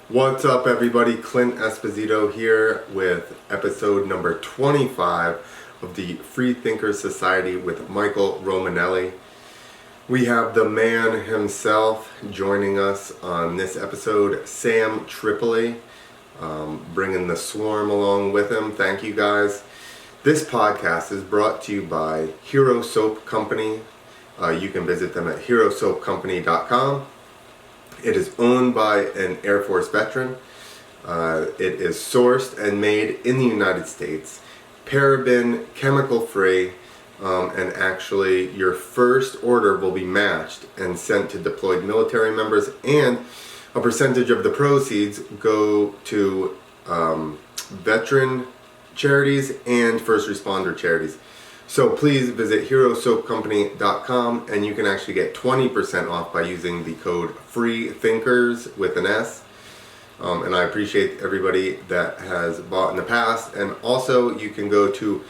What's up, everybody? Clint Esposito here with episode number 25 of the Freethinkers Society with Michael Romanelli. We have the man himself joining us on this episode, Sam Tripoli, bringing the swarm along with him. Thank you, guys. This podcast is brought to you by Hero Soap Company. You can visit them at herosoapcompany.com. It is owned by an Air Force veteran. It is sourced and made in the United States, paraben, chemical free, and actually your first order will be matched and sent to deployed military members, and a percentage of the proceeds go to veteran charities and first responder charities. So please visit herosoapcompany.com and you can actually get 20% off by using the code FreeThinkers with an S. And I appreciate everybody that has bought in the past. And also you can go to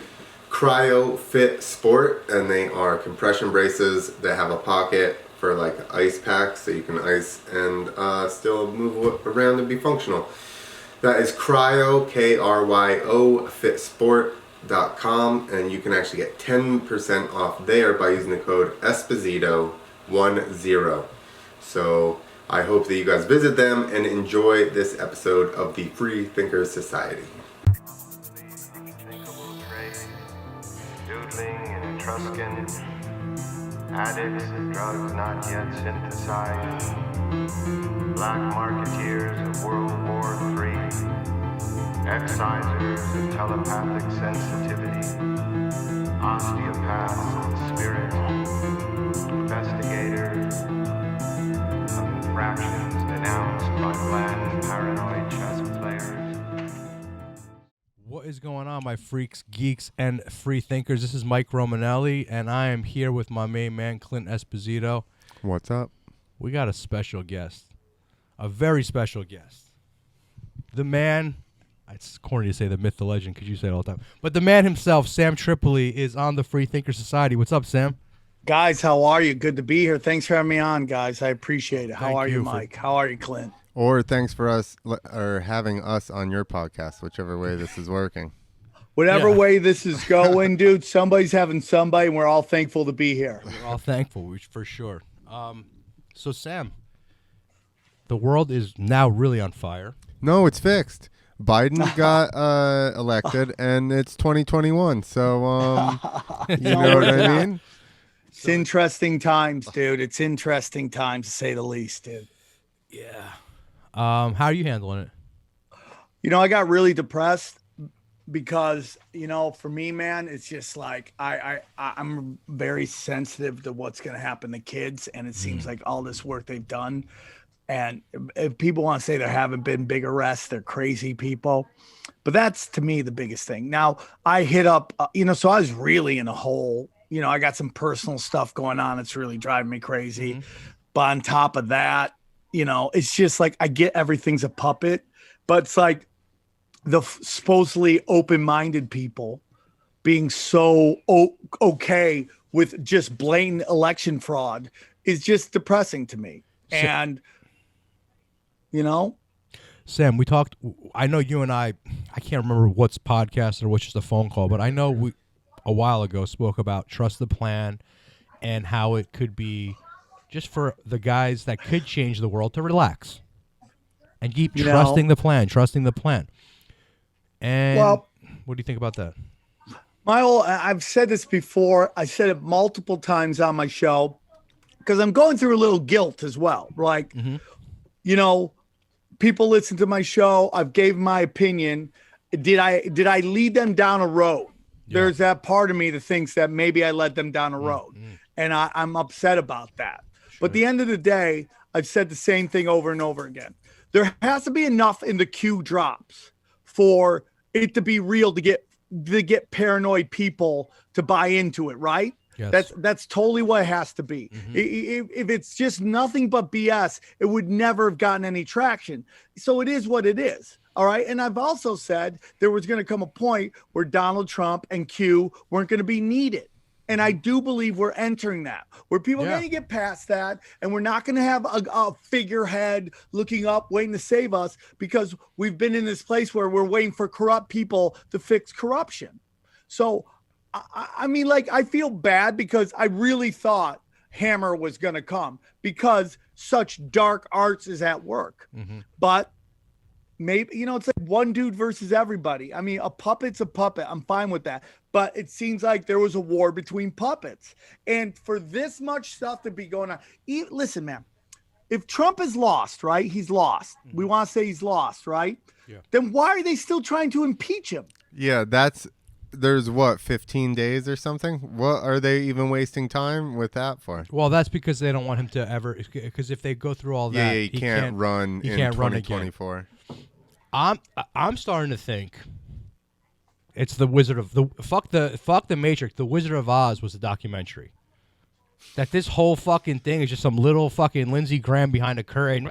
Cryo Fit Sport, and they are compression braces that have a pocket for like ice packs so you can ice and still move around and be functional. That is Cryo, Kryo, fitsport.com, and you can actually get 10% off there by using the code Esposito10. So I hope that you guys visit them and enjoy this episode of the Free Thinkers Society. Doodling and Etruscan, addicts of drugs not yet synthesized, black marketeers of World War III, excisers of telepathic sensitivity, osteopaths of spirit, investigators of infractions denounced by bland paranoid chess players. What is going on, my freaks, geeks, and free thinkers? This is Mike Romanelli, and I am here with my main man, Clint Esposito. What's up? We got a special guest, a very special guest. The man, it's corny to say the myth, the legend, because you say it all the time, but the man himself, Sam Tripoli, is on the Free Thinkers Society. What's up, Sam? Guys, how are you? Good to be here. Thanks for having me on, guys. I appreciate it. How Thank are you you, for- Mike? How are you, Clint? Or thanks for us or having us on your podcast, whichever way this is working. Whatever Yeah. way this is going, dude, somebody's having somebody, and we're all thankful to be here. We're all thankful, for sure. So, Sam, the world is now really on fire. No, it's fixed. Biden got elected, and it's 2021. So, you know what I mean? It's interesting times, dude. It's interesting times, to say the least, dude. Yeah. How are you handling it? You know, I got really depressed because, for me, man, it's just like I'm very sensitive to what's going to happen to kids, and it seems like all this work they've done. And if people want to say there haven't been big arrests, they're crazy people. But that's, to me, the biggest thing. Now, I hit up, so I was really in a hole. I got some personal stuff going on that's really driving me crazy. Mm-hmm. But on top of that, it's just like I get everything's a puppet, but it's like the supposedly open-minded people being so okay with just blatant election fraud is just depressing to me. And Sam, we talked. I know you and I can't remember what's podcast or what's just a phone call, but I know we a while ago spoke about trust the plan and how it could be just for the guys that could change the world to relax and keep trusting the plan. And Well, what do you think about that? I've said this before. I said it multiple times on my show because I'm going through a little guilt as well. Like, people listen to my show. I've gave my opinion. Did I lead them down a road? Yeah. There's that part of me that thinks that maybe I led them down a road, and I'm upset about that. But at the end of the day, I've said the same thing over and over again. There has to be enough in the Q drops for it to be real to get paranoid people to buy into it, right? Yes. That's totally what it has to be. If it's just nothing but BS, it would never have gotten any traction. So it is what it is. All right. And I've also said there was going to come a point where Donald Trump and Q weren't going to be needed. And I do believe we're entering that, where people are going to get past that, and we're not going to have a figurehead looking up, waiting to save us, because we've been in this place where we're waiting for corrupt people to fix corruption. So, I mean, like, I feel bad because I really thought Hammer was going to come because such dark arts is at work. But maybe, it's like one dude versus everybody. I mean, a puppet's a puppet. I'm fine with that. But it seems like there was a war between puppets. And for this much stuff to be going on, listen, man, if Trump is lost, right? He's lost. We want to say he's lost, right? Yeah. Then why are they still trying to impeach him? Yeah, there's what, 15 days or something? What are they even wasting time with that for? Well, that's because they don't want him to ever, because if they go through all that, he can't run in 2024. I'm starting to think it's the Wizard of the fuck the Matrix. The Wizard of Oz was a documentary. That this whole fucking thing is just some little fucking Lindsey Graham behind a curtain.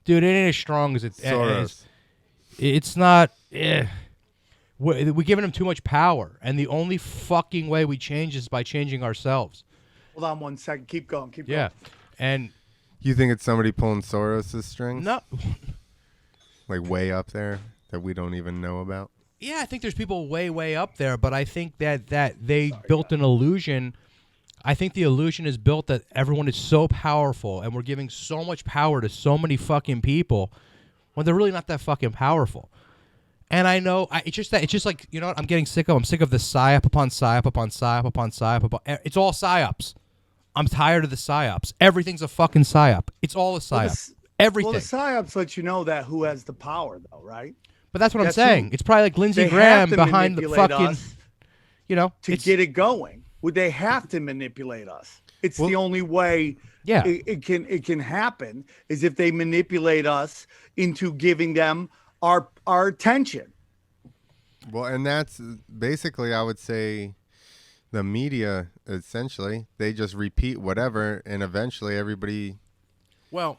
Dude, it ain't as strong as it is. It's not. We're giving him too much power, and the only fucking way we change is by changing ourselves. Hold on 1 second. Keep going. Yeah, and you think it's somebody pulling Soros' strings? No, like way up there that we don't even know about. Yeah, I think there's people way up there, but I think that they built an illusion. I think the illusion is built that everyone is so powerful, and we're giving so much power to so many fucking people when they're really not that fucking powerful. And I know it's just like, you know what I'm getting sick of? I'm sick of the psyop upon psyop upon psyop upon psyop. It's all psyops. I'm tired of the psyops. Everything's a fucking psyop. It's all a psyop. Everything. Well, the psyops let you know that who has the power, though, right? But that's what I'm saying. It's probably like Lindsey Graham behind the fucking, to get it going. Would they have to manipulate us? It's the only way. Yeah, it can happen is if they manipulate us into giving them our attention. Well, and that's basically, I would say, the media. Essentially, they just repeat whatever, and eventually everybody. Well.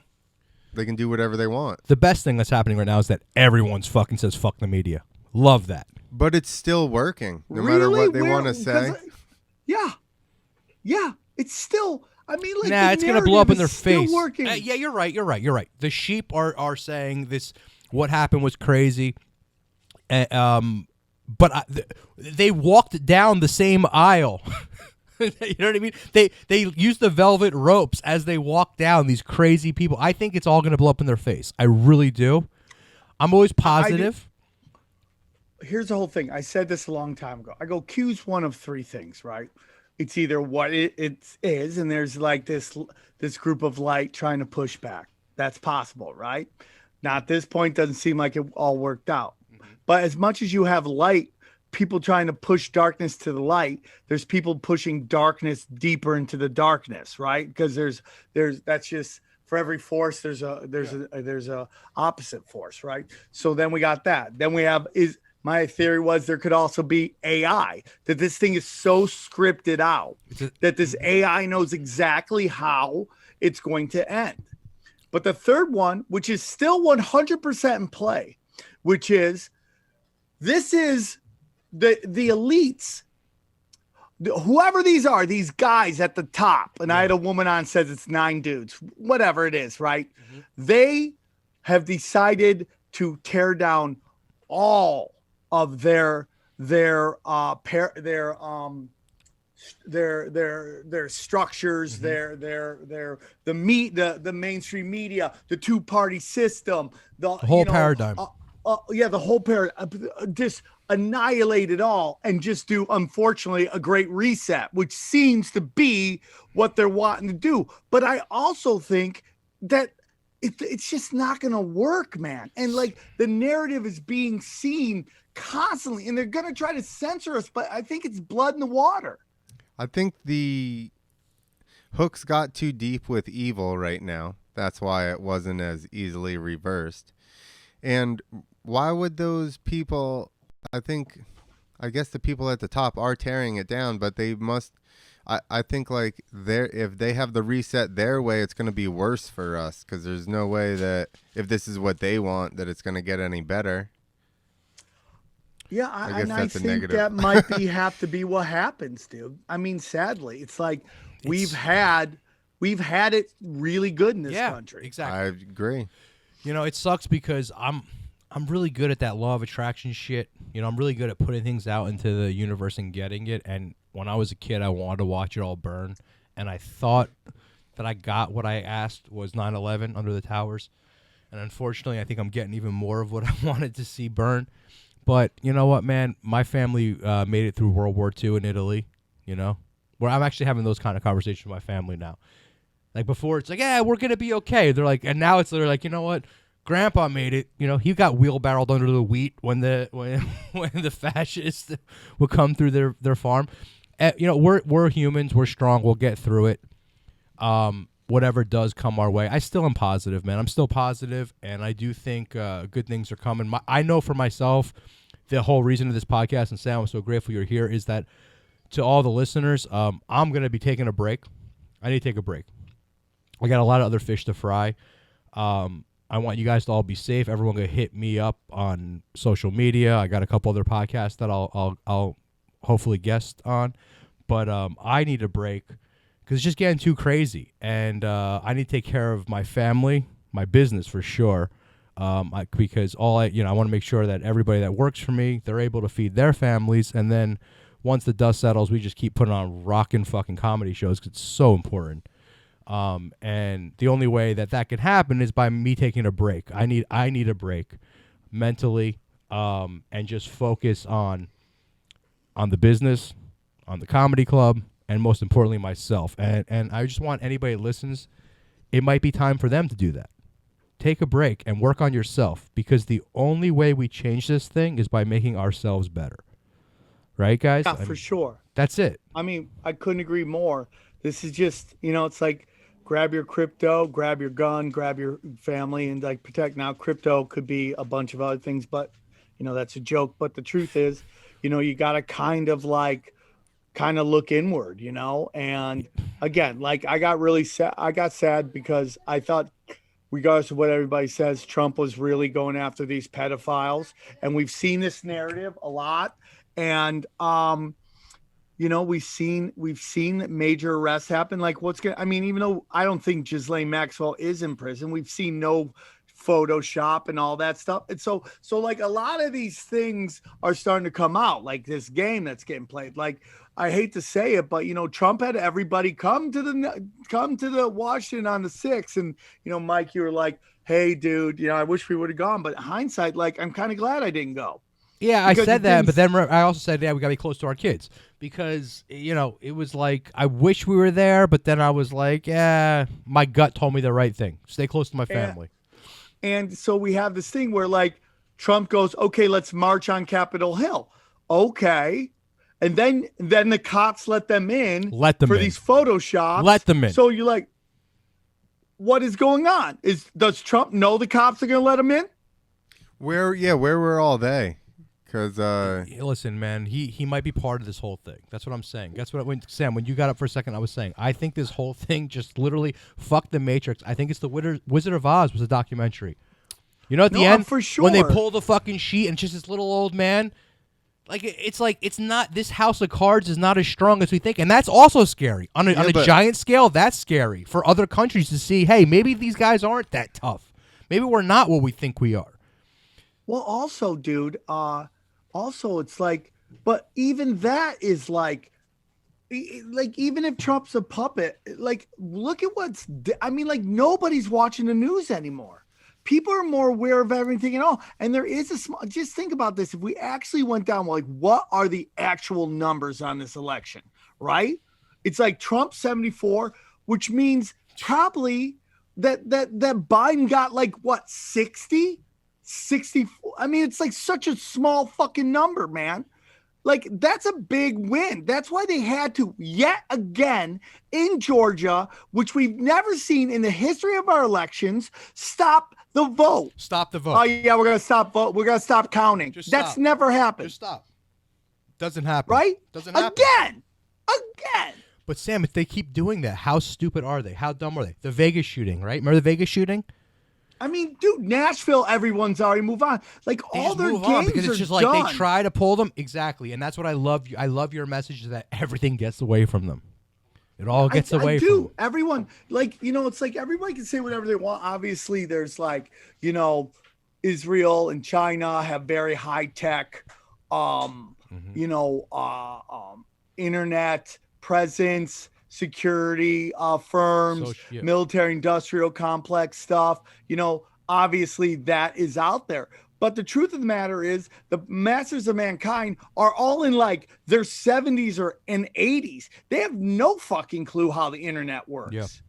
They can do whatever they want. The best thing that's happening right now is that everyone's fucking says fuck the media. Love that. But it's still working, no matter what they want to say. Yeah, it's still. I mean, like, it's gonna blow up in their face. Working. Yeah, you're right. The sheep are saying this. What happened was crazy. But they walked down the same aisle. You know what I mean? They use the velvet ropes as they walk down, these crazy people. I think it's all going to blow up in their face. I really do. I'm always positive. Here's the whole thing. I said this a long time ago. I go, Q's one of three things, right? It's either what it is, and there's like this group of light trying to push back. That's possible, right? Now, at this point, doesn't seem like it all worked out. But as much as you have light, people trying to push darkness to the light, there's people pushing darkness deeper into the darkness, right? Because there's that's just, for every force there's a opposite force, right? So then we got that. Then we have, my theory was there could also be AI, that this thing is so scripted out that this AI knows exactly how it's going to end. But the third one, which is still 100% in play, which is, this is the elites, whoever these are, these guys at the top, and I had a woman on says it's 9 dudes, whatever it is, right? Mm-hmm. They have decided to tear down all of their structures, mm-hmm. the mainstream media, the two-party system, the whole paradigm. The whole paradigm, just annihilate it all and just do, unfortunately, a great reset, which seems to be what they're wanting to do. But I also think that it's just not going to work, man. And like, the narrative is being seen constantly, and they're going to try to censor us, but I think it's blood in the water. I think the hooks got too deep with evil right now. That's why it wasn't as easily reversed. And why would those people, I guess the people at the top are tearing it down, but they must, I think like if they have the reset their way, it's going to be worse for us, because there's no way that if this is what they want, that it's going to get any better. Yeah, I guess and I that's a think negative. that might have to be what happens, dude. I mean, sadly, it's like we've had it really good in this country. Exactly. I agree. It sucks because I'm really good at that law of attraction shit. I'm really good at putting things out into the universe and getting it. And when I was a kid, I wanted to watch it all burn, and I thought that I got what I asked was 9/11 under the towers. And unfortunately, I think I'm getting even more of what I wanted to see burn. But you know what, man? My family made it through World War II in Italy, where I'm actually having those kind of conversations with my family now. Like before, it's like, yeah, we're going to be okay. They're like, and now they're like, you know what? Grandpa made it. He got wheelbarrowed under the wheat when the fascists would come through their farm. We're humans. We're strong. We'll get through it. Whatever does come our way, I still am positive, man. I'm still positive, and I do think good things are coming. I know for myself, the whole reason of this podcast, and Sam, I'm so grateful you're here, is that to all the listeners, I'm going to be taking a break. I need to take a break. I got a lot of other fish to fry. I want you guys to all be safe. Everyone gonna hit me up on social media. I got a couple other podcasts that I'll hopefully guest on, but I need a break because it's just getting too crazy, and I need to take care of my family, my business for sure. Because I want to make sure that everybody that works for me, they're able to feed their families, and then once the dust settles, we just keep putting on rockin' fucking comedy shows because it's so important. And the only way that can happen is by me taking a break. I need a break mentally, and just focus on the business, on the comedy club, and most importantly myself. And I just want anybody that listens, it might be time for them to do that. Take a break and work on yourself, because the only way we change this thing is by making ourselves better. Right, guys? Yeah, for sure. That's it. I mean, I couldn't agree more. This is just, it's like grab your crypto, grab your gun, grab your family, and like protect. Now, crypto could be a bunch of other things, but that's a joke. But the truth is, you got to kind of look inward, and again, like I got really sad. I got sad because I thought, regardless of what everybody says, Trump was really going after these pedophiles, and we've seen this narrative a lot. And we've seen major arrests happen. Like even though I don't think Ghislaine Maxwell is in prison, we've seen no Photoshop and all that stuff. And so like a lot of these things are starting to come out, like this game that's getting played. Like, I hate to say it, but Trump had everybody come to the Washington on the 6th. And, Mike, you were like, hey dude, I wish we would have gone, but hindsight, like, I'm kind of glad I didn't go. Yeah, I said that, but then I also said, yeah, we got to be close to our kids, because, it was like, I wish we were there, but then I was like, yeah, my gut told me the right thing. Stay close to my family. And so we have this thing where, like, Trump goes, okay, let's march on Capitol Hill. Okay. And then the cops let them in. These Photoshops. Let them in. So you're like, what is going on? Does Trump know the cops are going to let him in? Where were all they? Because listen, man, he might be part of this whole thing. That's what I'm saying. That's what Sam, when you got up for a second, I was saying, I think this whole thing just literally fuck the Matrix. I think it's the Wizard of Oz was a documentary. At the end, for sure, when they pull the fucking sheet and just this little old man, it's not, this house of cards is not as strong as we think, and that's also scary on a giant scale. That's scary for other countries to see. Hey, maybe these guys aren't that tough. Maybe we're not what we think we are. Well, also, dude, it's like, but even that is like even if Trump's a puppet, like, look at nobody's watching the news anymore. People are more aware of everything and all. And there is just think about this. If we actually went down, like, what are the actual numbers on this election, right? It's like Trump 74, which means probably that Biden got like what, 60? 64. I mean, it's like such a small fucking number, man. Like, that's a big win. That's why they had to, yet again, in Georgia, which we've never seen in the history of our elections, stop the vote. Stop the vote. Oh, yeah, we're going to stop vote. We're going to stop counting. That's never happened. Just stop. Doesn't happen. Right? Doesn't happen. Again. But, Sam, if they keep doing that, how stupid are they? How dumb are they? The Vegas shooting, right? Remember the Vegas shooting? I mean, dude, Nashville, everyone's already moved on. Like They all just their move games on because are it's just like done. they try to pull them exactly, and that's what I love. I love your message that everything gets away from them. It all gets away I from do. them. Everyone, like, it's like everybody can say whatever they want. Obviously, there's like, Israel and China have very high tech, internet presence, security firms, military industrial complex stuff. Obviously that is out there. But the truth of the matter is the masters of mankind are all in like their 70s or and 80s. They have no fucking clue how the internet works.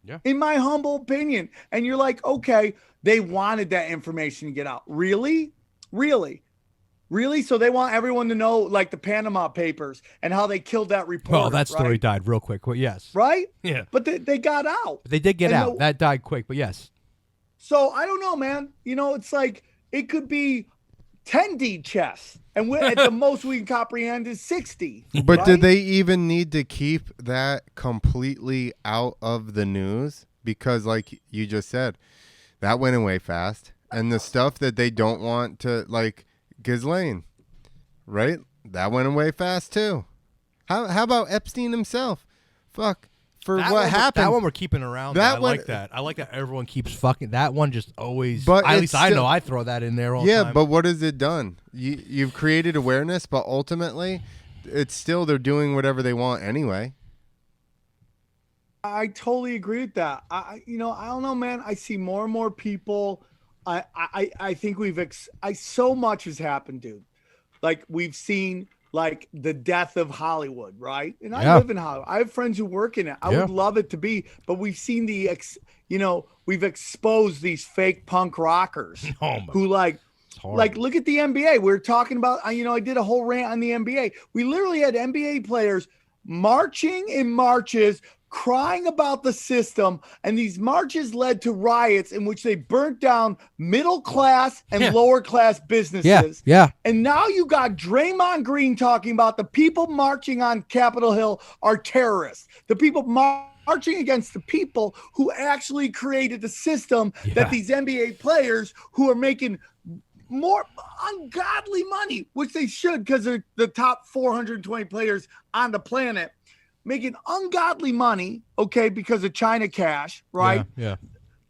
Yeah. In my humble opinion. And you're like, okay, they wanted that information to get out. Really? So they want everyone to know like the Panama Papers and how they killed that reporter. Well, that story died real quick. Well, yes. Right? Yeah. But they got out. They did get out. That died quick, but yes. So I don't know, man. It's like it could be 10D chess, and at the most we can comprehend is 60. But right? did they even need to keep that completely out of the news? Because, like you just said, that went away fast, and the stuff that they don't want to, like Ghislaine, right? That went away fast too. How about Epstein himself? Fuck. For that what happened. That one we're keeping around. I like that. I like that everyone keeps fucking that one. Just always. But at least I know I throw that in there all the time. Yeah, but what has it done? You've created awareness, but ultimately, it's still they're doing whatever they want anyway. I totally agree with that. I don't know, man. I see more and more people. I think so much has happened, dude. Like we've seen. Like the death of Hollywood, right? And I live in Hollywood. I have friends who work in it. I would love it to be, but we've seen we've exposed these fake punk rockers who like look at the NBA. We're talking about, I did a whole rant on the NBA. We literally had NBA players marching in marches, crying about the system, and these marches led to riots in which they burnt down middle class and lower class businesses. Yeah. And now you got Draymond Green talking about the people marching on Capitol Hill are terrorists. The people marching against the people who actually created the system that these NBA players who are making more ungodly money, which they should because they're the top 420 players on the planet, making ungodly money, okay, because of China cash, right? Yeah.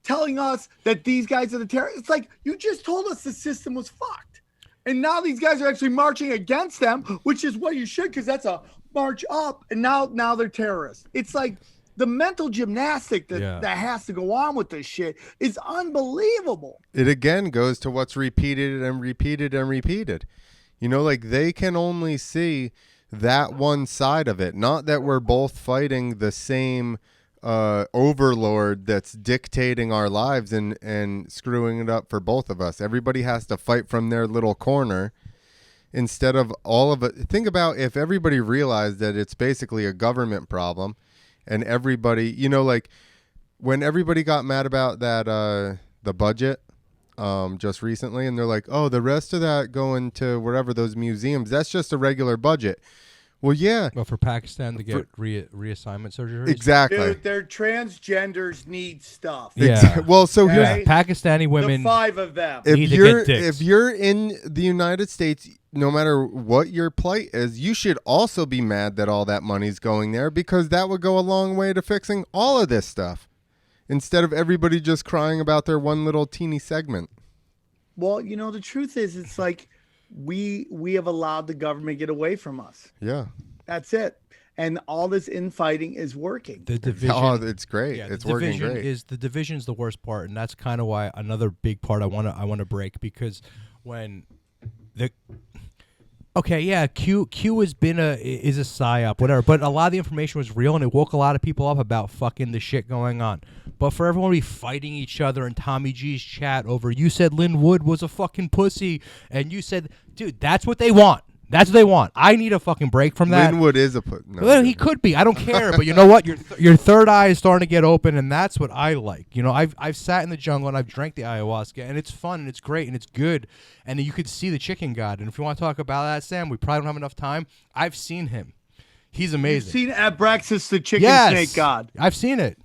Telling us that these guys are the terrorists. It's like, you just told us the system was fucked. And now these guys are actually marching against them, which is what you should, because that's a march up. And now they're terrorists. It's like the mental gymnastic that has to go on with this shit is unbelievable. It again goes to what's repeated and repeated and repeated. Like they can only see that one side of it, not that we're both fighting the same overlord that's dictating our lives and screwing it up for both of us. Everybody has to fight from their little corner instead of all of it. Think about if everybody realized that it's basically a government problem and everybody, like when everybody got mad about that the budget just recently, and they're like, oh, the rest of that going to wherever those museums, that's just a regular budget. Well, yeah. Well, for Pakistan to get reassignment surgery. Exactly. Dude, their transgenders need stuff. Yeah. Well, so here's Pakistani women. The 5 of them. If you're in the United States, no matter what your plight is, you should also be mad that all that money's going there, because that would go a long way to fixing all of this stuff, instead of everybody just crying about their one little teeny segment. Well, the truth is, it's like we have allowed the government to get away from us. Yeah. That's it. And all this infighting is working. The division. Oh, it's great. It's working great. The division's the worst part, and that's kind of why another big part I want to break, because when Q has been is a psyop, whatever, but a lot of the information was real, and it woke a lot of people up about fucking the shit going on. But for everyone to be fighting each other in Tommy G's chat over, you said Lynn Wood was a fucking pussy, and you said, dude, that's what they want. That's what they want. I need a fucking break from that. Linwood is a no, well, he could be. I don't care. But you know what? Your third eye is starting to get open, and that's what I like. I've sat in the jungle and I've drank the ayahuasca, and it's fun and it's great and it's good. And you could see the chicken god. And if you want to talk about that, Sam, we probably don't have enough time. I've seen him. He's amazing. You've seen Abraxas, the chicken snake god. I've seen it.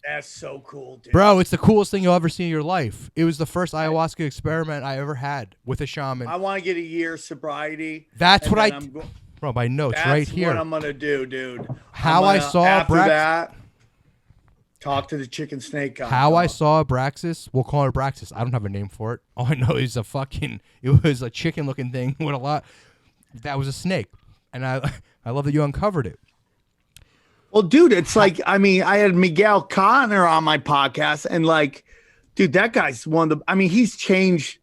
That's so cool, dude. Bro, it's the coolest thing you'll ever see in your life. It was the first ayahuasca experiment I ever had with a shaman. I want to get a year sobriety. That's and what then bro, my notes That's right here. what I'm gonna do, dude. How I saw after Brax- that. Talk to the chicken snake guy. How I saw Abraxas, we'll call it Abraxas. I don't have a name for it. All I know is it was a chicken looking thing with a lot. That was a snake. And I love that you uncovered it. Well, dude, it's like, I mean, I had Miguel Connor on my podcast, and like, dude, that guy's one of the, I mean, he's changed.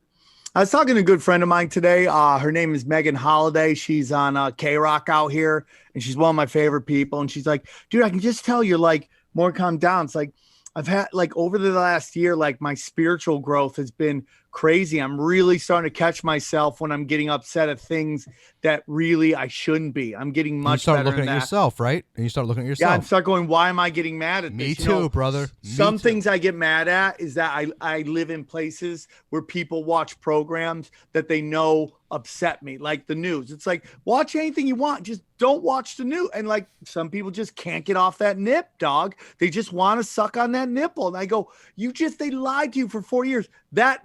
I was talking to a good friend of mine today. Her name is Megan Holiday. She's on K-Rock out here, and she's one of my favorite people. And she's like, dude, I can just tell you're like more calm down. It's like, I've had like over the last year, like my spiritual growth has been crazy. I'm really starting to catch myself when I'm getting upset at things that really I shouldn't be. I'm getting much you start better looking at at yourself, right? And you start looking at yourself. Yeah, and start going, why am I getting mad at Me this? too, brother. Some things I get mad at is that I live in places where people watch programs that they know upset me, like the news. It's like, watch anything you want, just don't watch the news. And like some people just can't get off that nip, dog. They just want to suck on that nipple. And I go, they lied to you for 4 years.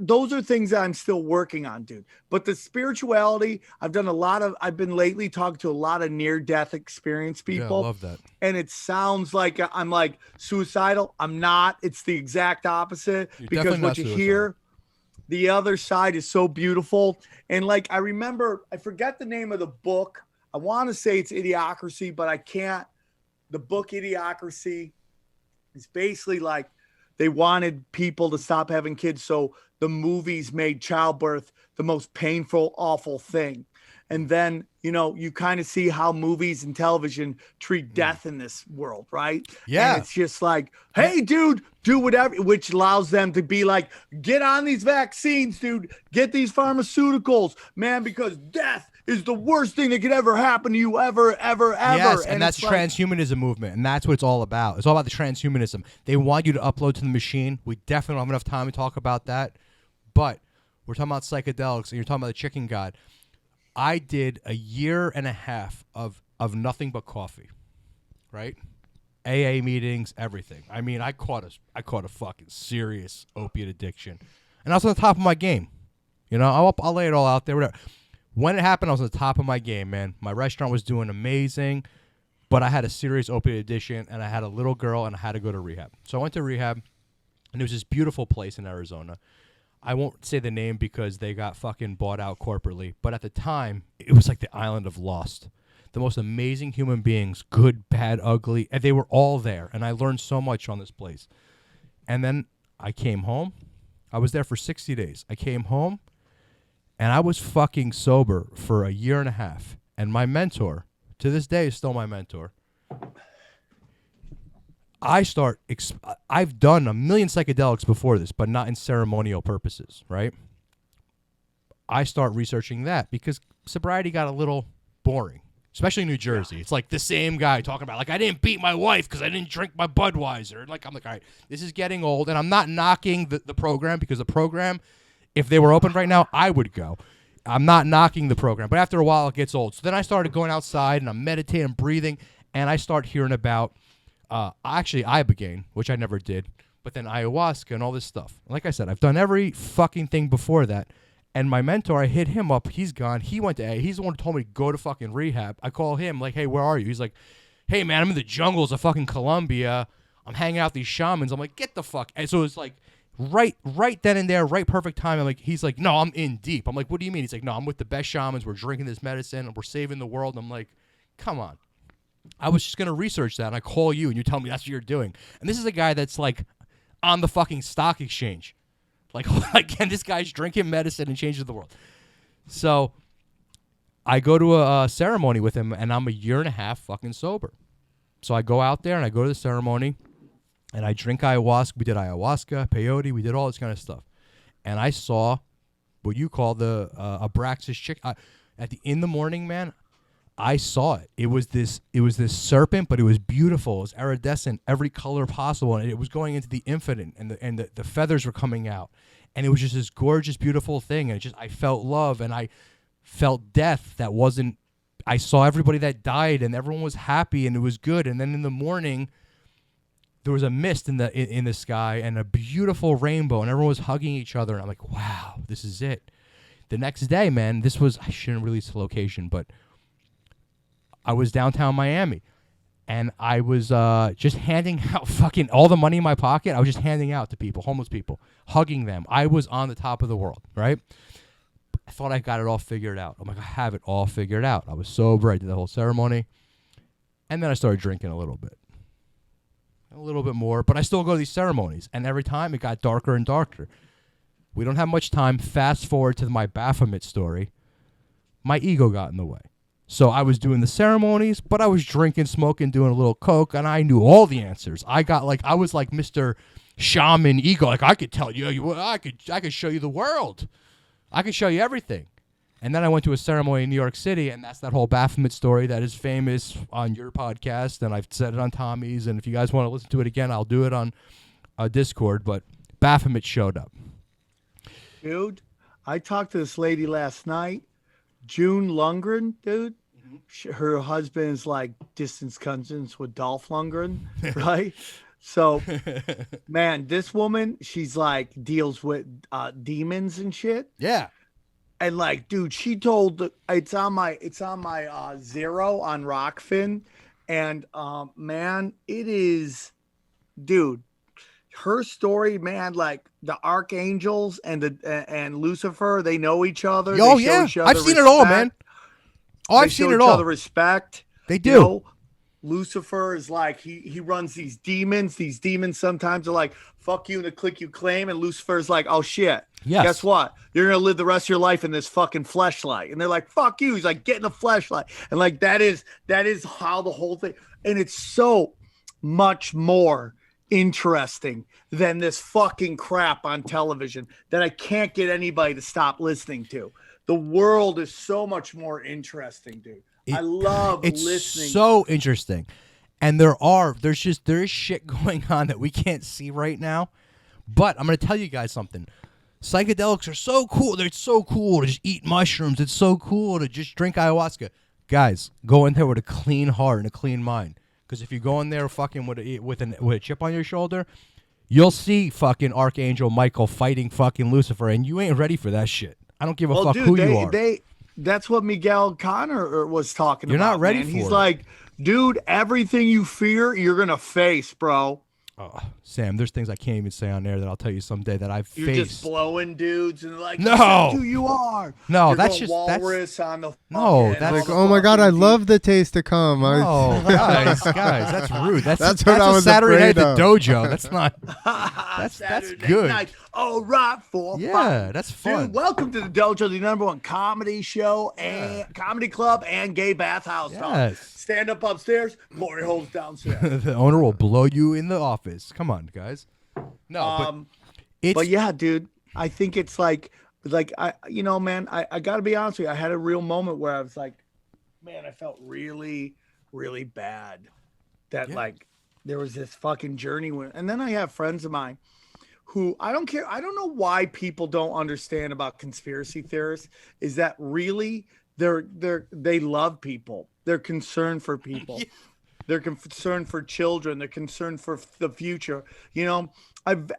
Those are things that I'm still working on, dude. But the spirituality, I've been lately talking to a lot of near-death experience people. Yeah, I love that. And it sounds like I'm like suicidal. I'm not. It's the exact opposite. You're because definitely what not you suicidal. hear, the other side is so beautiful. And like, I remember, I forget the name of the book. I want to say it's Idiocracy, but I can't. The book Idiocracy is basically like they wanted people to stop having kids. So the movies made childbirth the most painful, awful thing. And then, you kind of see how movies and television treat death in this world, right? Yeah. And it's just like, hey, dude, do whatever, which allows them to be like, get on these vaccines, dude. Get these pharmaceuticals, man, because death is the worst thing that could ever happen to you ever. Yes, and that's it's like, transhumanism movement, and that's what it's all about. It's all about the transhumanism. They want you to upload to the machine. We definitely don't have enough time to talk about that, but we're talking about psychedelics, and you're talking about the chicken god. I did a year and a half of nothing but coffee, right? AA meetings, everything. I mean, I caught a fucking serious opiate addiction, and I was on the top of my game. I'll lay it all out there. Whatever. When it happened, I was on the top of my game, man. My restaurant was doing amazing, but I had a serious opiate addiction, and I had a little girl, and I had to go to rehab. So I went to rehab, and there was this beautiful place in Arizona. I won't say the name because they got fucking bought out corporately, but at the time, it was like the island of Lost. The most amazing human beings, good, bad, ugly, and they were all there, and I learned so much on this place. And then I came home. I was there for 60 days. I came home, and I was fucking sober for a year and a half. And my mentor, to this day, is still my mentor. I've done a million psychedelics before this, but not in ceremonial purposes, right? I start researching that because sobriety got a little boring, especially in New Jersey. Yeah. It's like the same guy talking about, like, I didn't beat my wife because I didn't drink my Budweiser. I'm like, all right, this is getting old. And I'm not knocking the program because the program, if they were open right now, I would go. I'm not knocking the program, but after a while, it gets old. So then I started going outside and I'm meditating, breathing, and I start hearing about actually ibogaine, which I never did, but then ayahuasca and all this stuff. Like I said, I've done every fucking thing before that. And my mentor, I hit him up. He's gone. He went to A. He's the one who told me to go to fucking rehab. I call him like, hey, where are you? He's like, hey, man, I'm in the jungles of fucking Colombia. I'm hanging out with these shamans. I'm like, get the fuck. And so it's like right then and there, right perfect time. I'm like, he's like, no, I'm in deep. I'm like, what do you mean? He's like, no, I'm with the best shamans. We're drinking this medicine and we're saving the world. And I'm like, come on. I was just going to research that, and I call you, and you tell me that's what you're doing. And this is a guy that's, like, on the fucking stock exchange. Like, again, this guy's drinking medicine and changing the world. So I go to a ceremony with him, and I'm a year and a half fucking sober. So I go out there, and I go to the ceremony, and I drink ayahuasca. We did ayahuasca, peyote. We did all this kind of stuff. And I saw what you call the Abraxas chick. In the morning, man, I saw it. It was this serpent, but it was beautiful. It was iridescent, every color possible, and it was going into the infinite, and the feathers were coming out, and it was just this gorgeous, beautiful thing. And I felt love, and I felt death. That wasn't. I saw everybody that died, and everyone was happy, and it was good. And then in the morning, there was a mist in the sky and a beautiful rainbow, and everyone was hugging each other. And I'm like, wow, this is it. The next day, man, I shouldn't release the location, but I was downtown Miami, and I was just handing out fucking all the money in my pocket. I was just handing out to people, homeless people, hugging them. I was on the top of the world, right? I thought I got it all figured out. I'm like, I have it all figured out. I was sober. I did the whole ceremony. And then I started drinking a little bit more, but I still go to these ceremonies, and every time it got darker and darker. We don't have much time. Fast forward to my Baphomet story. My ego got in the way. So I was doing the ceremonies, but I was drinking, smoking, doing a little coke, and I knew all the answers. I was like Mr. Shaman ego. Like, I could tell you, I could show you the world. I could show you everything. And then I went to a ceremony in New York City, and that's that whole Baphomet story that is famous on your podcast, and I've said it on Tommy's, and if you guys want to listen to it again, I'll do it on Discord, but Baphomet showed up. Dude, I talked to this lady last night, June Lundgren, dude. Her husband is like distance cousins with Dolph Lundgren, right? So, man, this woman, she's like deals with demons and shit. Yeah. And like, dude, she told it's on my Zero on Rockfin, and man, it is, dude, her story, man, like the archangels and Lucifer, they know each other. Oh they show yeah, each other I've seen respect. it all, man. Oh, I've seen it each all. Other respect. They do. You know, Lucifer is like he runs these demons. These demons sometimes are like, fuck you and the click you claim. And Lucifer is like, oh shit. Yes. Guess what? You're gonna live the rest of your life in this fucking fleshlight. And they're like, fuck you. He's like, get in the fleshlight. And like that is how the whole thing. And it's so much more interesting than this fucking crap on television that I can't get anybody to stop listening to. The world is so much more interesting, dude. I love listening. It's so interesting. And there is shit going on that we can't see right now. But I'm going to tell you guys something. Psychedelics are so cool. They're so cool to just eat mushrooms. It's so cool to just drink ayahuasca. Guys, go in there with a clean heart and a clean mind. Because if you go in there fucking with a chip on your shoulder, you'll see fucking Archangel Michael fighting fucking Lucifer, and you ain't ready for that shit. I don't give a fuck who you are. That's what Miguel Connor was talking about. You're not ready man. for He's it. like, dude, everything you fear, you're going to face, bro. Oh, Sam, there's things I can't even say on there that I'll tell you someday that I've faced. You're just blowing dudes and like, no, that's who you are. No, you're that's going just walrus on the no. That's like, oh my god, I love the taste to come. Oh, guys, that's rude. That's what I was Saturday night at the afraid of. dojo. That's not. That's good. Night. All right, yeah, that's fun. Dude, welcome to the dojo, the #1 comedy show and comedy club and gay bathhouse. Yes. Stand up upstairs, glory holes downstairs. The owner will blow you in the office. Come on, guys. No, but yeah, dude, I think it's like I, man, I got to be honest with you. I had a real moment where I was like, man, I felt really, really bad that like there was this fucking journey and then I have friends of mine who I don't care. I don't know why people don't understand about conspiracy theorists is that really they love people. They're concerned for people. They're concerned for children. They're concerned for the future. You know,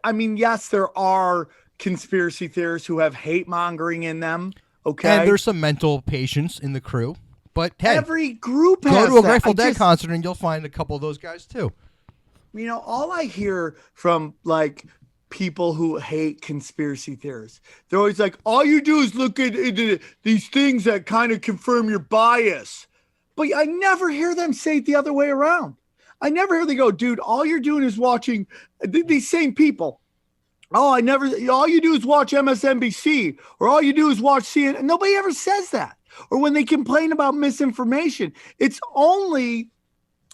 I mean, yes, there are conspiracy theorists who have hate mongering in them. Okay. And there's some mental patients in the crew. But hey, every group has go to a that. Grateful Dead concert and you'll find a couple of those guys too. You know, all I hear from like people who hate conspiracy theorists, they're always like, all you do is look at these things that kind of confirm your bias. But I never hear them say it the other way around. I never hear them go, dude, all you're doing is watching these same people. All you do is watch MSNBC or all you do is watch CNN. Nobody ever says that. Or when they complain about misinformation, it's only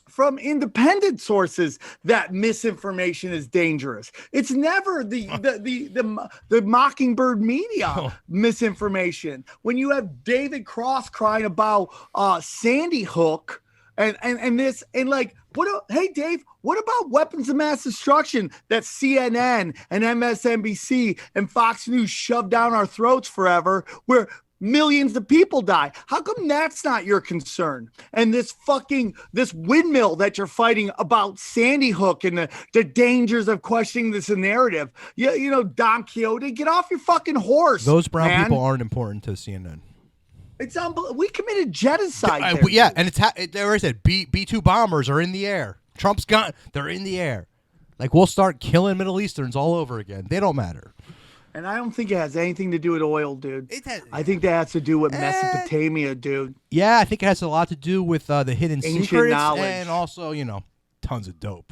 from independent sources that misinformation is dangerous. It's never the Mockingbird media misinformation. When you have David Cross crying about Sandy Hook and this and like hey Dave, what about weapons of mass destruction that CNN and MSNBC and Fox News shoved down our throats forever, where millions of people die. How come that's not your concern? And this windmill that you're fighting about Sandy Hook and the dangers of questioning this narrative. Don Quixote, get off your fucking horse. Those brown man. people aren't important to CNN. It's unbelievable. We committed genocide. There, yeah, and there I said B-2 bombers are in the air. Trump's gun, they're in the air. Like, we'll start killing Middle Easterns all over again. They don't matter. And I don't think it has anything to do with oil, dude. I think that has to do with Mesopotamia, dude. Yeah, I think it has a lot to do with the hidden Ancient secrets knowledge. And also, tons of dope.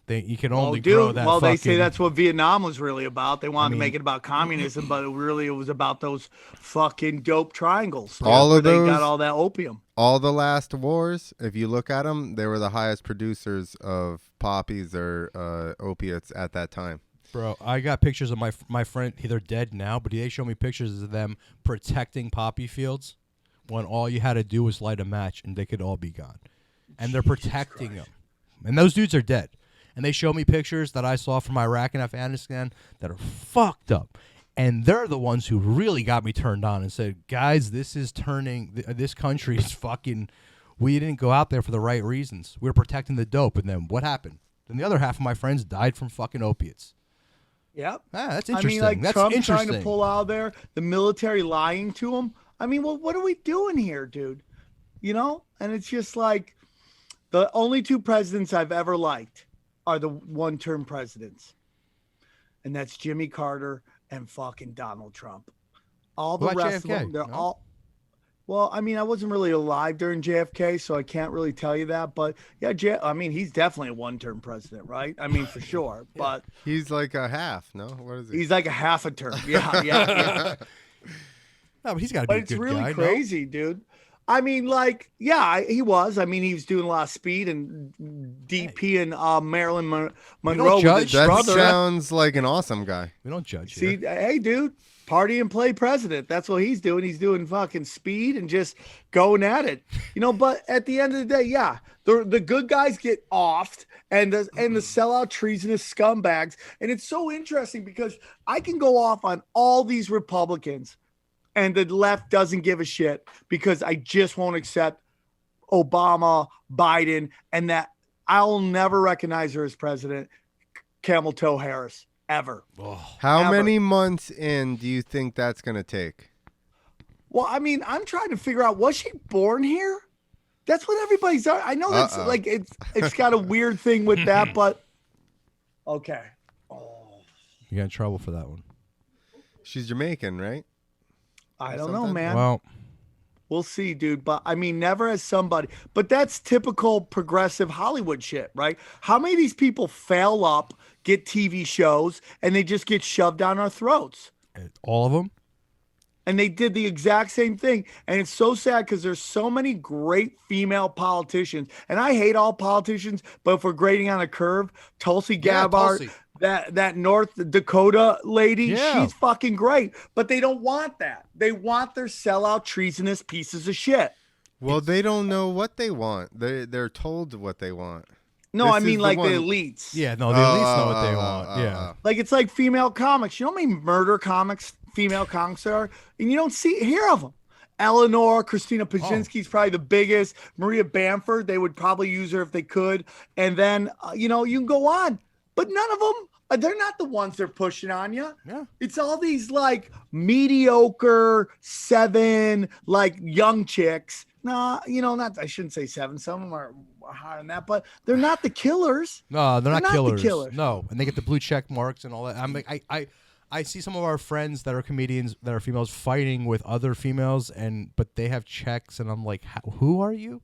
You can only grow that. Well, they say that's what Vietnam was really about. They wanted to make it about communism, but it was about those fucking dope triangles. All of those. They got all that opium. All the last wars, if you look at them, they were the highest producers of poppies or opiates at that time. Bro, I got pictures of my friend. They're dead now, but they show me pictures of them protecting poppy fields when all you had to do was light a match and they could all be gone. And they're protecting them. And those dudes are dead. And they show me pictures that I saw from Iraq and Afghanistan that are fucked up. And they're the ones who really got me turned on and said, guys, this country is fucking, we didn't go out there for the right reasons. We were protecting the dope. And then what happened? Then the other half of my friends died from fucking opiates. Yep. That's interesting. I mean, that's Trump interesting. trying to pull out there, the military lying to him. I mean, well, what are we doing here, dude? And it's just like the only two presidents I've ever liked are the one-term presidents. And that's Jimmy Carter and fucking Donald Trump. All the rest of them, they're all. Well, I mean, I wasn't really alive during JFK, so I can't really tell you that. But yeah, he's definitely a one-term president, right? I mean, for sure. But he's like a half, no? What is he? He's like a half a term. Yeah. No, but he's got to be a good guy. But it's really crazy, dude. I mean, like, yeah, he was. I mean, he was doing a lot of speed and DP and Marilyn Monroe. Judge. That sounds like an awesome guy. We don't judge. See, hey, dude. Party and play president. That's what he's doing. He's doing fucking speed and just going at it. But at the end of the day, yeah, the good guys get offed and the sellout treasonous scumbags. And it's so interesting because I can go off on all these Republicans and the left doesn't give a shit because I just won't accept Obama, Biden, and that I'll never recognize her as president, Camel Toe Harris. Ever. How many months in do you think that's going to take? Well, I mean, I'm trying to figure out, was she born here? That's what everybody's. I know that's like it's got a weird thing with that, but okay. Oh, you got in trouble for that one. She's Jamaican, right? I don't know, man. Well, we'll see, dude. But I mean, never as somebody. But that's typical progressive Hollywood shit, right? How many of these people fail up, get TV shows, and they just get shoved down our throats? All of them? And they did the exact same thing. And it's so sad because there's so many great female politicians. And I hate all politicians, but if we're grading on a curve, Tulsi Gabbard, Tulsi. that North Dakota lady, Yeah. she's fucking great. But they don't want that. They want their sellout treasonous pieces of shit. Well, they don't know what they want. They're told what they want. No, This I is mean the like one- the elites. Yeah, no, they at least know what they want. Yeah. Like it's like female comics. You know how many murder comics, female comics there are? And you don't hear of them. Eleanor, Christina Pajinski's probably the biggest. Maria Bamford, they would probably use her if they could. And then, you can go on. But none of them, they're not the ones they're pushing on you. Yeah. It's all these like mediocre 7, like young chicks. Nah, not, I shouldn't say 7. Some of them are higher than that, but they're not the killers. No, they're not the killers. killers. No, and they get the blue check marks and all that. I'm like, I see some of our friends that are comedians that are females fighting with other females, but they have checks, and I'm like, who are you?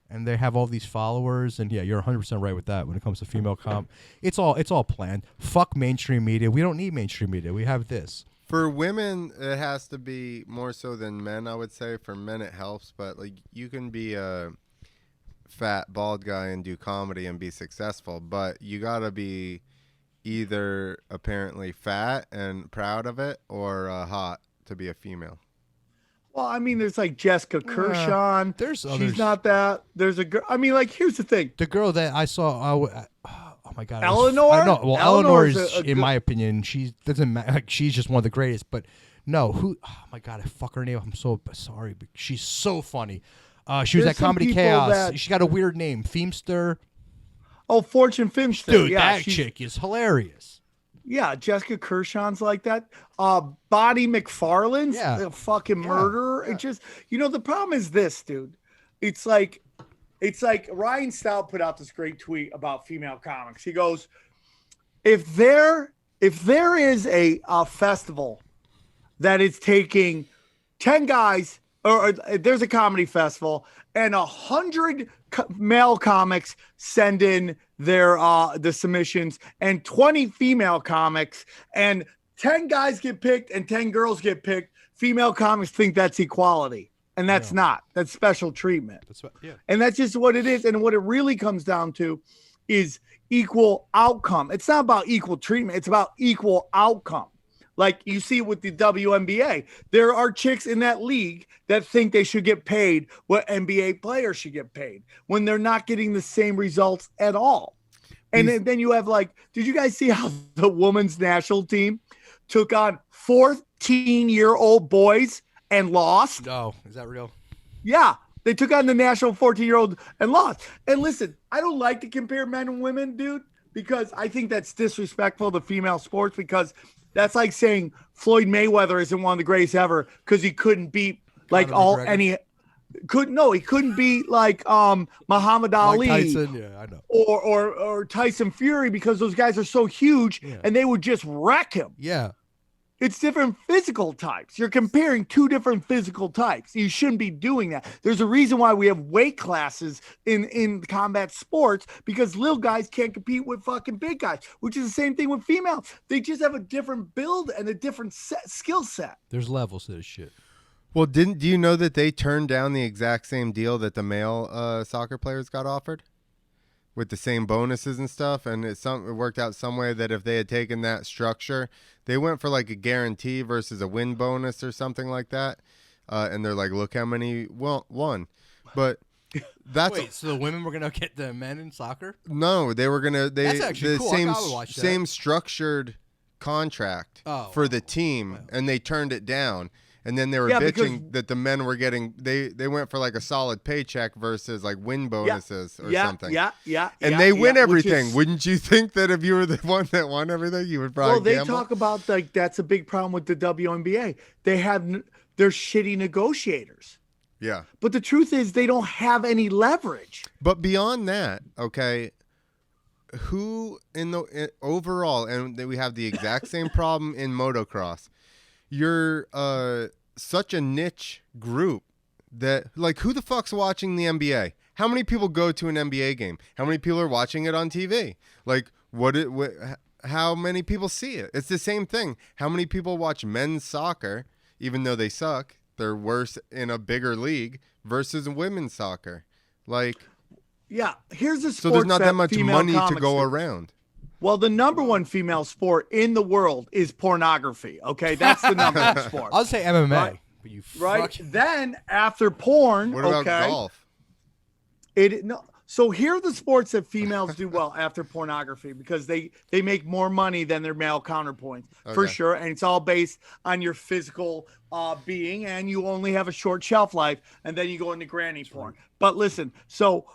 And they have all these followers, and yeah, you're 100% right with that when it comes to female comp. It's all planned. Fuck mainstream media. We don't need mainstream media. We have this. For women, it has to be more so than men, I would say. For men, it helps, but like you can be a fat, bald guy and do comedy and be successful, but you gotta be either apparently fat and proud of it or hot to be a female. Well, I mean, there's like Jessica Kershaw. There's others. She's not that. There's a girl. I mean, like, here's the thing. The girl that I saw, oh my God, Eleanor? I know. Well, Eleanor Eleanor is, a in my opinion, she doesn't. Like, she's just one of the greatest. But No, who? Oh my God, I fuck her name. I'm so sorry, but she's so funny. She was There's at Comedy some people Chaos. that- She got a weird name, Feemster. Oh, Fortune Finster. Dude, Yeah, that chick is hilarious. Yeah, Jessica Kershawn's like that. Bonnie McFarlane's a fucking murderer. yeah. It just, the problem is this, dude. It's like Ryan Stout put out this great tweet about female comics. He goes, if there is a festival that is taking 10 guys, or there's a comedy festival and 100 male comics send in their the submissions and 20 female comics and 10 guys get picked and 10 girls get picked, female comics think that's equality. And that's not. That's special treatment. And that's just what it is. And what it really comes down to is equal outcome. It's not about equal treatment. It's about equal outcome. Like you see with the WNBA, there are chicks in that league that think they should get paid what NBA players should get paid when they're not getting the same results at all. And then you have did you guys see how the women's national team took on 14-year-old boys and lost? No, is that real? Yeah, they took on the national 14-year-old and lost. And listen, I don't like to compare men and women, dude, because I think that's disrespectful to female sports because that's like saying Floyd Mayweather isn't one of the greatest ever because he couldn't beat he couldn't beat Muhammad Ali, Tyson, yeah, I know, or Tyson Fury because those guys are so huge and they would just wreck him. Yeah. It's different physical types. You're comparing two different physical types. You shouldn't be doing that. There's a reason why we have weight classes in combat sports because little guys can't compete with fucking big guys, which is the same thing with females. They just have a different build and a different skill set. There's levels to this shit. Well, do you know that they turned down the exact same deal that the male soccer players got offered? With the same bonuses and stuff, and it worked out some way that if they had taken that structure, they went for like a guarantee versus a win bonus or something like that, and they're like, look how many won. But that's so the women were gonna get the men in soccer? No, they were gonna that's actually cool. Same structured contract for the team, and they turned it down. And then they were bitching that the men were getting they went for like a solid paycheck versus like win bonuses or something. And they win everything. Wouldn't you think that if you were the one that won everything, you would probably gamble? Talk about that's a big problem with the WNBA. They're shitty negotiators. Yeah. But the truth is they don't have any leverage. But beyond that, okay, who overall, and we have the exact same problem in motocross. You're such a niche group that who the fuck's watching the NBA? How many people go to an NBA game? How many people are watching it on TV? How many people see it? It's the same thing. How many people watch men's soccer, even though they suck? They're worse in a bigger league versus women's soccer. Here's a sport. So there's not that much money to go do. around. Well, the number one female sport in the world is pornography. Okay, that's the number one sport. I'll say MMA. Right. Then after porn, what about golf? So here are the sports that females do well after pornography because they make more money than their male counterpoints for sure, and it's all based on your physical being, and you only have a short shelf life, and then you go into granny porn. But listen, so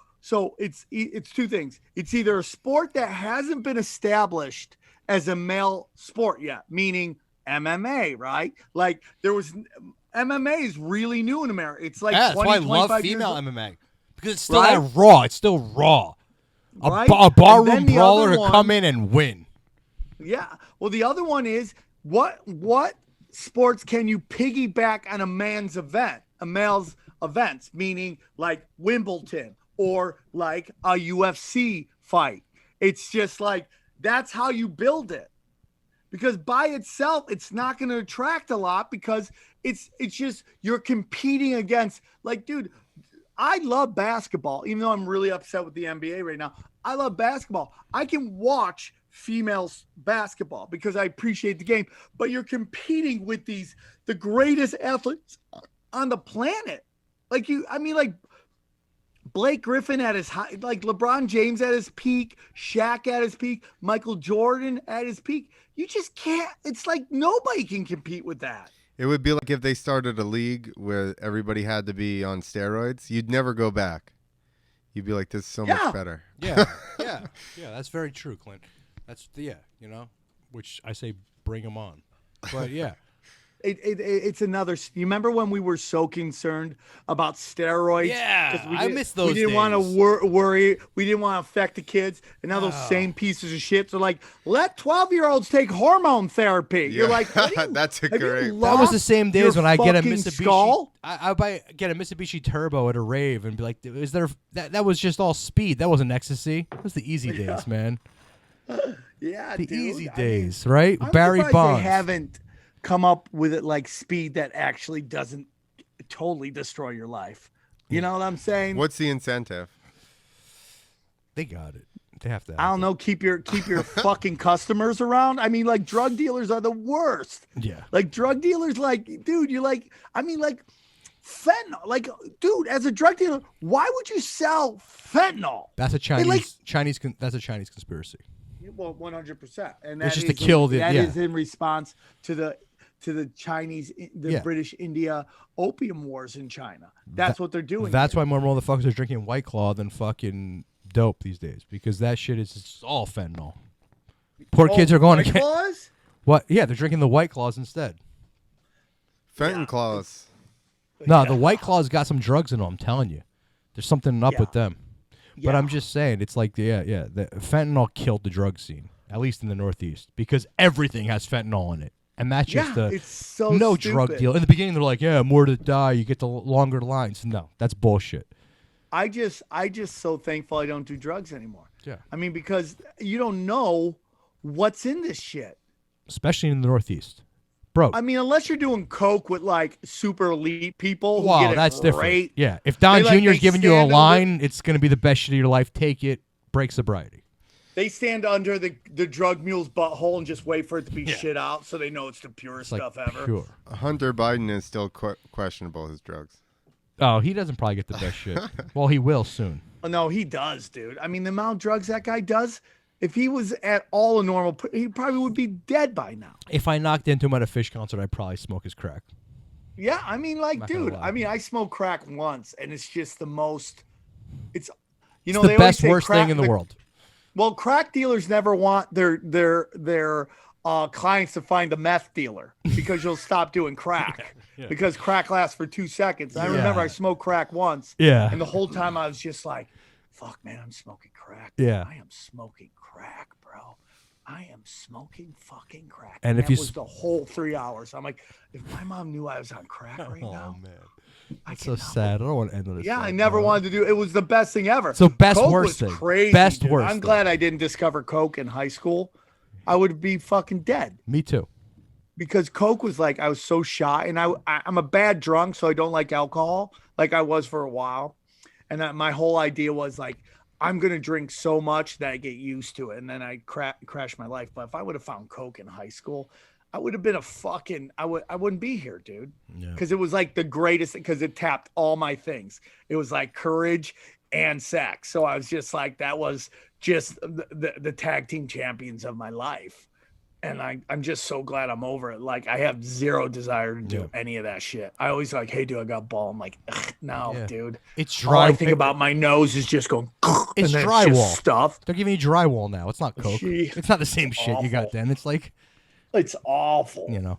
it's two things. It's either a sport that hasn't been established as a male sport yet, meaning MMA, right? Like MMA is really new in America. It's like that's 20, why I love female years MMA because it's still that raw. It's still raw. A barroom brawler to come in and win. Yeah. Well, the other one is what sports can you piggyback on a male's events, meaning like Wimbledon or like a UFC fight. It's just that's how you build it. Because by itself, it's not going to attract a lot because it's just you're competing against dude, I love basketball, even though I'm really upset with the NBA right now. I love basketball. I can watch females basketball because I appreciate the game, but you're competing with the greatest athletes on the planet. Blake Griffin at his high, LeBron James at his peak, Shaq at his peak, Michael Jordan at his peak. You just can't. It's nobody can compete with that. It would be like if they started a league where everybody had to be on steroids. You'd never go back. You'd be like, this is so much better. Yeah, yeah, yeah. That's very true, Clint. That's which I say bring them on. But yeah. It's another. You remember when we were so concerned about steroids? Yeah, I miss those We didn't days. want to worry. We didn't want to affect the kids. And now those same pieces of shit are like, let 12-year-olds take hormone therapy. You're like, what are you, That's a have you great. That lost was the same days your when I get a fucking Mitsubishi. skull? I get a Mitsubishi Turbo at a rave and be like, "Is there that was just all speed? That wasn't ecstasy. It was the easy days, man. Yeah, The dude. easy I mean, days, right? I'm Barry surprised Bonds. They haven't come up with it like speed that actually doesn't totally destroy your life. You know what I'm saying? What's the incentive? They got it. They have to. I don't know. Keep your fucking customers around. I mean, like drug dealers are the worst. Yeah. Like drug dealers, like, dude, you're like, I mean, like fentanyl. Like, dude, as a drug dealer, why would you sell fentanyl? That's a Chinese. like- That's a Chinese conspiracy. Well, 100%. And It's that just to is kill the- that yeah. is in response to the Chinese, the Yeah. British India opium wars in China. That's what they're doing. That's here. why more motherfuckers are drinking White Claw than fucking dope these days, because that shit is just all fentanyl. Poor kids are going White to get Claws? what? Yeah, they're drinking the White Claws instead. Fenton Claus. No, the White Claws got some drugs in them. I'm telling you, there's something up with them. But Yeah. I'm just saying, it's like the fentanyl killed the drug scene, at least in the Northeast, because everything has fentanyl in it, and that's just it's so no stupid. drug deal. In the beginning, they're like, yeah, more to die, you get the longer lines. No, that's bullshit. I just so thankful I don't do drugs anymore. Yeah. I mean, because you don't know what's in this shit. Especially in the Northeast, bro. I mean, unless you're doing coke with like super elite people who Wow, get it that's different. great. Yeah, if Don They, Jr. is they giving you a stand over- line, it's going to be the best shit of your life. Take it, break sobriety. They stand under the drug mule's butthole and just wait for it to be shit out, so they know it's the purest It's stuff like ever. pure. Hunter Biden is still questionable, his drugs. Oh, he doesn't probably get the best shit. Well, he will soon. Oh, no, he does, dude. I mean, the amount of drugs that guy does, if he was at all a normal, he probably would be dead by now. If I knocked into him at a Fish concert, I'd probably smoke his crack. Yeah, I mean, like, Not gonna dude, lie. I mean, I smoked crack once, and it's just the most. It's, you know, It's they the always best, say worst crack- thing in the world. Well, crack dealers never want their clients to find a meth dealer because you'll stop doing crack Yeah. because crack lasts for 2 seconds. I Yeah. remember I smoked crack once, Yeah. and the whole time I was just like, "Fuck, man, I'm smoking crack. Yeah. I am smoking crack, bro. I am smoking fucking crack." And if that you was the whole 3 hours. I'm like, if my mom knew I was on crack right now, man. I That's so cannot sad. I don't want to end on this. yeah, sad I never note. wanted to do it. Was the best thing ever. So best Coke worst was thing. Crazy, Best dude. worst I'm thing. glad I didn't discover Coke in high school. I would be fucking dead Me too. because Coke was like I was so shy, and I'm a bad drunk, so I don't like alcohol like I was for a while. And my whole idea was like I'm gonna drink so much that I get used to it, and then I crash my life. But if I would have found Coke in high school, I would have been a fucking I wouldn't be here, dude. Yeah. Because it was like the greatest, because it tapped all my things. It was like courage and sex. So I was just like, that was just the tag team champions of my life. And I'm just so glad I'm over it. Like I have zero desire to do any of that shit. I always like, hey, dude, I got ball. I'm like, ugh, no, Yeah. dude. It's All dry. I think about my nose is just going, It's and then drywall. just stuff. They're giving you drywall now. It's not Coke. Gee, It's not the same shit you got awful. then. It's like, It's awful. you know.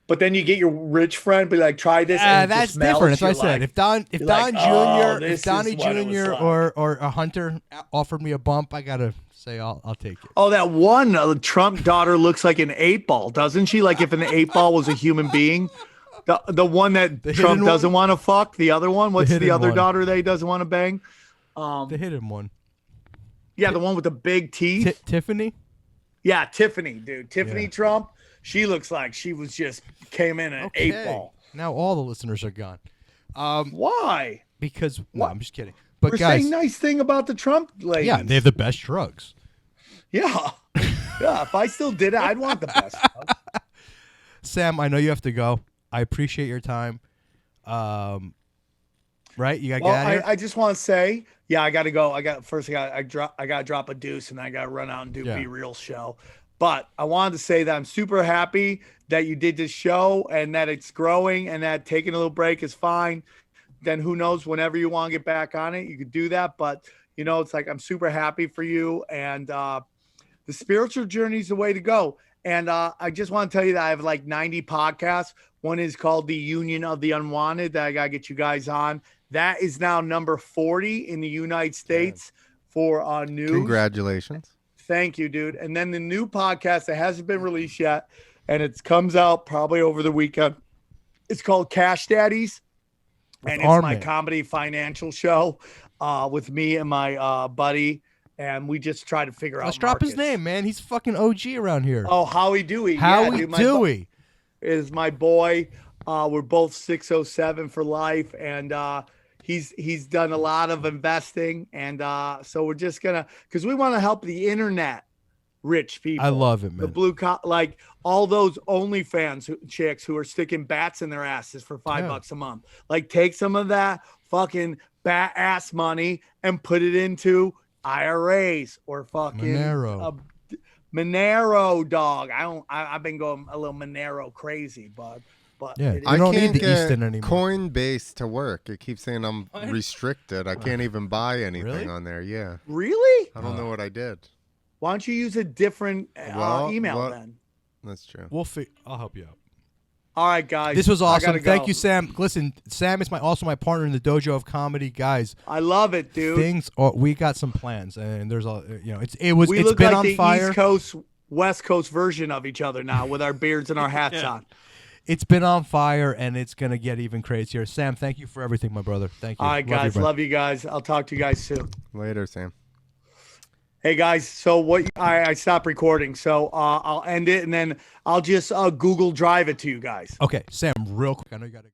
But then you get your rich friend, be like, try this. and it That's just melts. different. That's what I You're said. like- If you're Don like, oh, Jr., this if Donnie is what it was Jr. like. or a Hunter offered me a bump, I gotta say I'll take it. Oh, that one Trump daughter looks like an 8-ball, doesn't she? Like if an 8-ball was a human being. The one that The Trump hidden doesn't want to fuck. The other one. What's the hidden other one. daughter that he doesn't want to bang? The hidden one, Yeah, the one with the big teeth. Tiffany. Yeah, Tiffany, dude. Tiffany Yeah. Trump. She looks like she was just came in an 8-ball. Now all the listeners are gone. Why? Because no, I'm just kidding. But We're guys, saying nice thing about the Trump ladies. yeah, they have the best drugs. Yeah. Yeah. If I still did it, I'd want the best. Sam, I know you have to go. I appreciate your time. Right? You got to Well, get out of here? I just want to say, yeah, I got to go. I got to drop a deuce, and I got to run out and do Yeah. Be Real show. But I wanted to say that I'm super happy that you did this show and that it's growing and that taking a little break is fine. Then who knows, whenever you want to get back on it, you could do that. But, it's like I'm super happy for you. And the spiritual journey is the way to go. And I just want to tell you that I have like 90 podcasts. One is called The Union of the Unwanted that I got to get you guys on. That is now number 40 in the United States for news. Congratulations. Thank you, dude. And then the new podcast that hasn't been released yet, and it comes out probably over the weekend. It's called Cash Daddies, and it's my comedy financial show with me and my buddy, and we just try to figure out. Let's drop his name, man. He's fucking OG around here. Oh, Howie Dewey. Howie Dewey is my boy. We're both 607 for life, and he's done a lot of investing, and so we're just gonna, because we want to help the internet rich people. I love it, man. The blue like all those OnlyFans chicks who are sticking bats in their asses for $5 a month. Like, take some of that fucking bat ass money and put it into IRAs or fucking Monero, dog. I've been going a little Monero crazy, but yeah, I don't need the Easton anymore. Coinbase to work. It keeps saying I'm restricted. I can't even buy anything on there. Yeah. Really? I don't know what I did. Why don't you use a different email then? That's true. I'll help you out. All right, guys. This was awesome. Thank you, Sam. Listen, Sam is also my partner in the Dojo of Comedy, guys. I love it, dude. We got some plans, and there's it's look been like on the fire. East Coast, West Coast version of each other now with our beards and our hats on. It's been on fire, and it's gonna get even crazier. Sam, thank you for everything, my brother. Thank you. All right, guys. Love you guys. I'll talk to you guys soon. Later, Sam. Hey guys, so I stopped recording, so I'll end it and then I'll just Google Drive it to you guys. Okay, Sam, real quick. I know you got to.